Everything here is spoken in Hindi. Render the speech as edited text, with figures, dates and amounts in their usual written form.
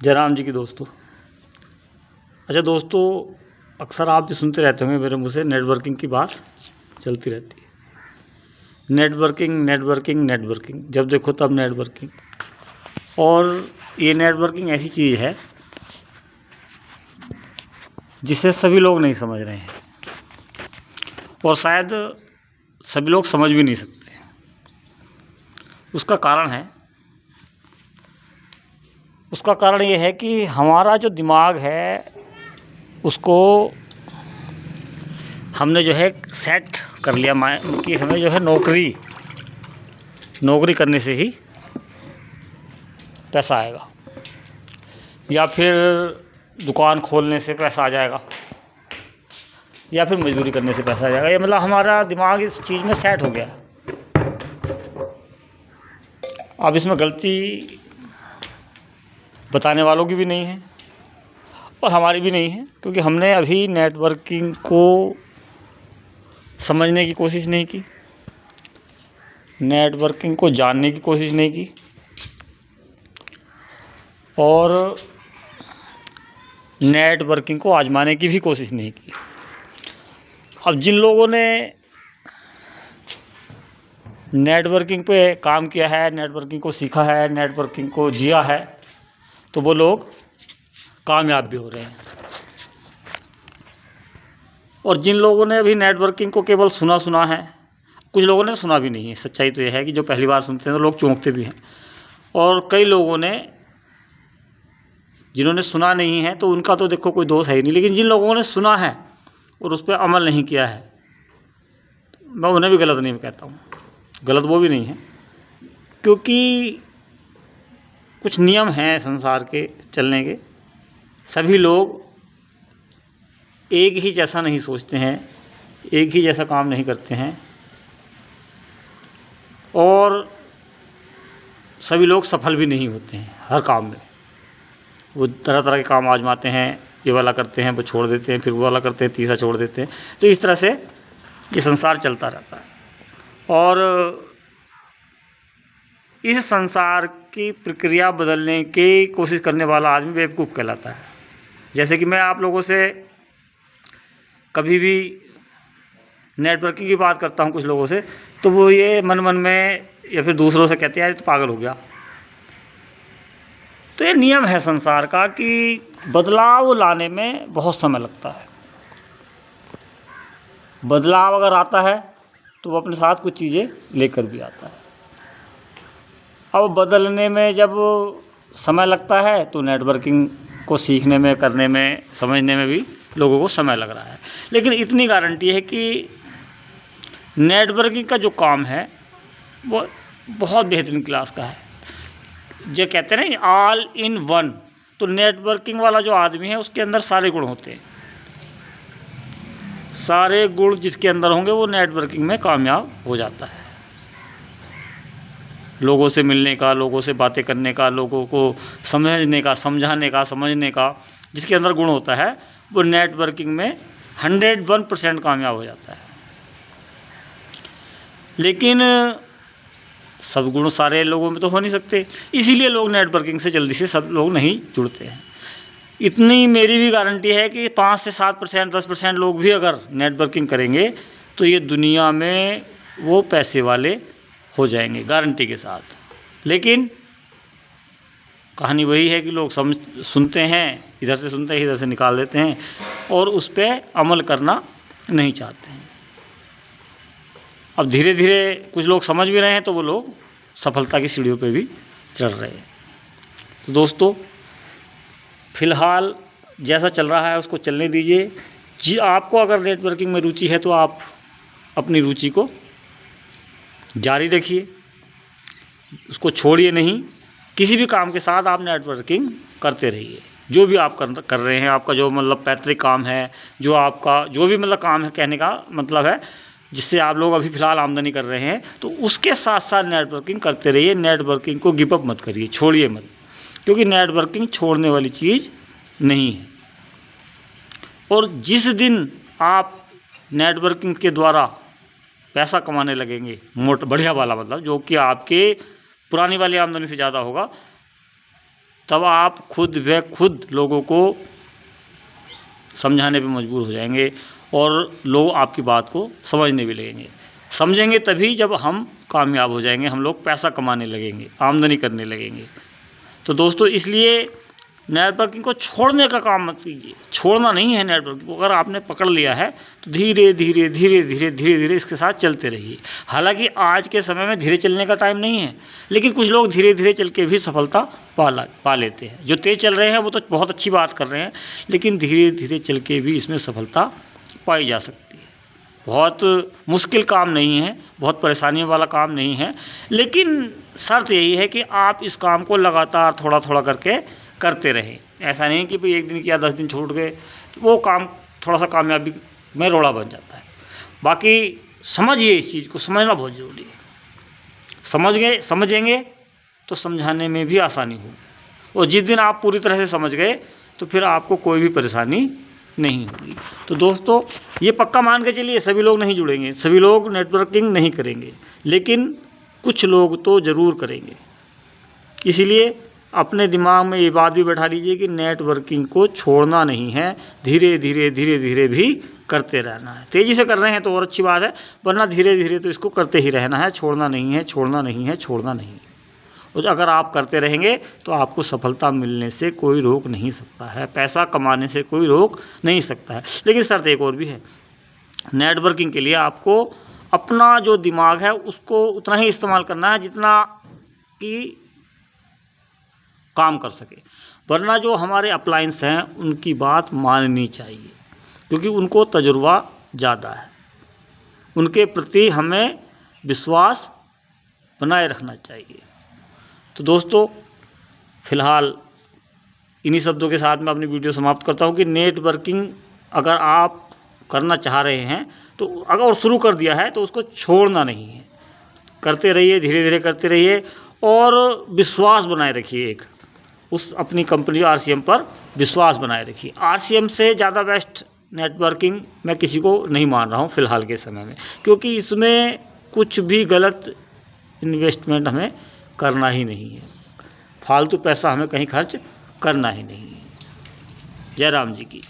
जयराम जी की दोस्तों। अच्छा दोस्तों, अक्सर आप भी सुनते रहते होंगे मेरे मुँह से नेटवर्किंग की बात चलती रहती है। नेटवर्किंग नेटवर्किंग नेटवर्किंग, जब देखो तब नेटवर्किंग। और ये नेटवर्किंग ऐसी चीज़ है जिसे सभी लोग नहीं समझ रहे हैं और शायद सभी लोग समझ भी नहीं सकते। उसका कारण ये है कि हमारा जो दिमाग है उसको हमने जो है सेट कर लिया कि हमें जो है नौकरी करने से ही पैसा आएगा, या फिर दुकान खोलने से पैसा आ जाएगा, या फिर मजदूरी करने से पैसा आ जाएगा। ये मतलब हमारा दिमाग इस चीज़ में सेट हो गया। अब इसमें गलती बताने वालों की भी नहीं है और हमारी भी नहीं है, क्योंकि हमने अभी नेटवर्किंग को समझने की कोशिश नहीं की, नेटवर्किंग को जानने की कोशिश नहीं की और नेटवर्किंग को आजमाने की भी कोशिश नहीं की। अब जिन लोगों ने नेटवर्किंग पे काम किया है, नेटवर्किंग को सीखा है, नेटवर्किंग को जिया है, तो वो लोग कामयाब भी हो रहे हैं। और जिन लोगों ने अभी नेटवर्किंग को केवल सुना है, कुछ लोगों ने सुना भी नहीं है। सच्चाई तो यह है कि जो पहली बार सुनते हैं तो लोग चौंकते भी हैं, और कई लोगों ने जिन्होंने सुना नहीं है तो उनका तो देखो कोई दोष है ही नहीं, लेकिन जिन लोगों ने सुना है और उस पर अमल नहीं किया है, मैं उन्हें भी गलत नहीं कहता हूँ, गलत वो भी नहीं है, क्योंकि कुछ नियम हैं संसार के चलने के। सभी लोग एक ही जैसा नहीं सोचते हैं, एक ही जैसा काम नहीं करते हैं, और सभी लोग सफल भी नहीं होते हैं हर काम में। वो तरह तरह के काम आजमाते हैं, ये वाला करते हैं, वो छोड़ देते हैं, फिर वो वाला करते हैं, तीसरा छोड़ देते हैं। तो इस तरह से ये संसार चलता रहता है और इस संसार की प्रक्रिया बदलने की कोशिश करने वाला आदमी बेवकूफ़ कहलाता है। जैसे कि मैं आप लोगों से कभी भी नेटवर्किंग की बात करता हूँ कुछ लोगों से, तो वो ये मन में या फिर दूसरों से कहते हैं यार तो पागल हो गया। तो ये नियम है संसार का कि बदलाव लाने में बहुत समय लगता है। बदलाव अगर आता है तो वो अपने साथ कुछ चीज़ें लेकर भी आता है। अब बदलने में जब समय लगता है तो नेटवर्किंग को सीखने में, करने में, समझने में भी लोगों को समय लग रहा है। लेकिन इतनी गारंटी है कि नेटवर्किंग का जो काम है वो बहुत बेहतरीन क्लास का है। जो कहते हैं ना ऑल इन वन, तो नेटवर्किंग वाला जो आदमी है उसके अंदर सारे गुण होते हैं। सारे गुण जिसके अंदर होंगे वो नेटवर्किंग में कामयाब हो जाता है। लोगों से मिलने का, लोगों से बातें करने का, लोगों को समझने का, समझाने का, समझने का जिसके अंदर गुण होता है वो नेटवर्किंग में 101% कामयाब हो जाता है। लेकिन सब गुण सारे लोगों में तो हो नहीं सकते, इसीलिए लोग नेटवर्किंग से जल्दी से सब लोग नहीं जुड़ते हैं। इतनी मेरी भी गारंटी है कि 5 से 7%, 10% लोग भी अगर नेटवर्किंग करेंगे तो ये दुनिया में वो पैसे वाले हो जाएंगे गारंटी के साथ। लेकिन कहानी वही है कि लोग सुनते हैं, इधर से सुनते हैं, इधर से निकाल देते हैं और उस पर अमल करना नहीं चाहते हैं। अब धीरे धीरे कुछ लोग समझ भी रहे हैं तो वो लोग सफलता की सीढ़ियों पे भी चढ़ रहे हैं। तो दोस्तों, फिलहाल जैसा चल रहा है उसको चलने दीजिए। जी, आपको अगर नेटवर्किंग में रुचि है तो आप अपनी रुचि को जारी रखिए, उसको छोड़िए नहीं। किसी भी काम के साथ आप नेटवर्किंग करते रहिए। जो भी आप कर रहे हैं, आपका जो मतलब पैतृक काम है, जो आपका जो भी मतलब काम है, कहने का मतलब है जिससे आप लोग अभी फ़िलहाल आमदनी कर रहे हैं, तो उसके साथ साथ नेटवर्किंग करते रहिए। नेटवर्किंग को गिव अप मत करिए, छोड़िए मत, क्योंकि नेटवर्किंग छोड़ने वाली चीज़ नहीं है। और जिस दिन आप नेटवर्किंग के द्वारा पैसा कमाने लगेंगे, बढ़िया वाला मतलब जो कि आपके पुरानी वाली आमदनी से ज़्यादा होगा, तब आप खुद व खुद लोगों को समझाने पे मजबूर हो जाएंगे और लोग आपकी बात को समझने भी लगेंगे। समझेंगे तभी जब हम कामयाब हो जाएंगे, हम लोग पैसा कमाने लगेंगे, आमदनी करने लगेंगे। तो दोस्तों, इसलिए नेटवर्किंग को छोड़ने का काम मत कीजिए। छोड़ना नहीं है नेटवर्किंग को। अगर आपने पकड़ लिया है तो धीरे धीरे धीरे धीरे धीरे धीरे इसके साथ चलते रहिए। हालांकि आज के समय में धीरे चलने का टाइम नहीं है, लेकिन कुछ लोग धीरे धीरे चल के भी सफलता पा लेते हैं। जो तेज़ चल रहे हैं वो तो बहुत अच्छी बात कर रहे हैं, लेकिन धीरे धीरे चल के भी इसमें सफलता पाई जा सकती है। बहुत मुश्किल काम नहीं है, बहुत परेशानियों वाला काम नहीं है, लेकिन शर्त यही है कि आप इस काम को लगातार थोड़ा थोड़ा करके करते रहें। ऐसा नहीं कि भाई एक दिन किया 10 दिन छूट गए, तो वो काम थोड़ा सा कामयाबी में रोड़ा बन जाता है। बाकी समझिए, इस चीज़ को समझना बहुत ज़रूरी है। समझेंगे तो समझाने में भी आसानी होगी, और जिस दिन आप पूरी तरह से समझ गए तो फिर आपको कोई भी परेशानी नहीं होगी। तो दोस्तों, ये पक्का मान के चलिए, सभी लोग नहीं जुड़ेंगे, सभी लोग नेटवर्किंग नहीं करेंगे, लेकिन कुछ लोग तो ज़रूर करेंगे। इसीलिए अपने दिमाग में ये बात भी बैठा लीजिए कि नेटवर्किंग को छोड़ना नहीं है, धीरे धीरे धीरे धीरे भी करते रहना है। तेज़ी से कर रहे हैं तो और अच्छी बात है, वरना धीरे धीरे तो इसको करते ही रहना है। छोड़ना नहीं है, छोड़ना नहीं है, छोड़ना नहीं है। और अगर आप करते रहेंगे तो आपको सफलता मिलने से कोई रोक नहीं सकता है, पैसा कमाने से कोई रोक नहीं सकता है। लेकिन शर्त एक और भी है, नेटवर्किंग के लिए आपको अपना जो दिमाग है उसको उतना ही इस्तेमाल करना है जितना कि काम कर सके, वरना जो हमारे अप्लायंस हैं उनकी बात माननी चाहिए, क्योंकि उनको तजुर्बा ज़्यादा है। उनके प्रति हमें विश्वास बनाए रखना चाहिए। तो दोस्तों, फ़िलहाल इन्हीं शब्दों के साथ मैं अपनी वीडियो समाप्त करता हूँ कि नेटवर्किंग अगर आप करना चाह रहे हैं तो अगर और शुरू कर दिया है तो उसको छोड़ना नहीं है, करते रहिए, धीरे धीरे करते रहिए, और विश्वास बनाए रखिए। एक उस अपनी कंपनी RCM पर विश्वास बनाए रखिए। RCM से ज़्यादा बेस्ट नेटवर्किंग मैं किसी को नहीं मान रहा हूँ फ़िलहाल के समय में, क्योंकि इसमें कुछ भी गलत इन्वेस्टमेंट हमें करना ही नहीं है, फालतू पैसा हमें कहीं खर्च करना ही नहीं है। जय राम जी की।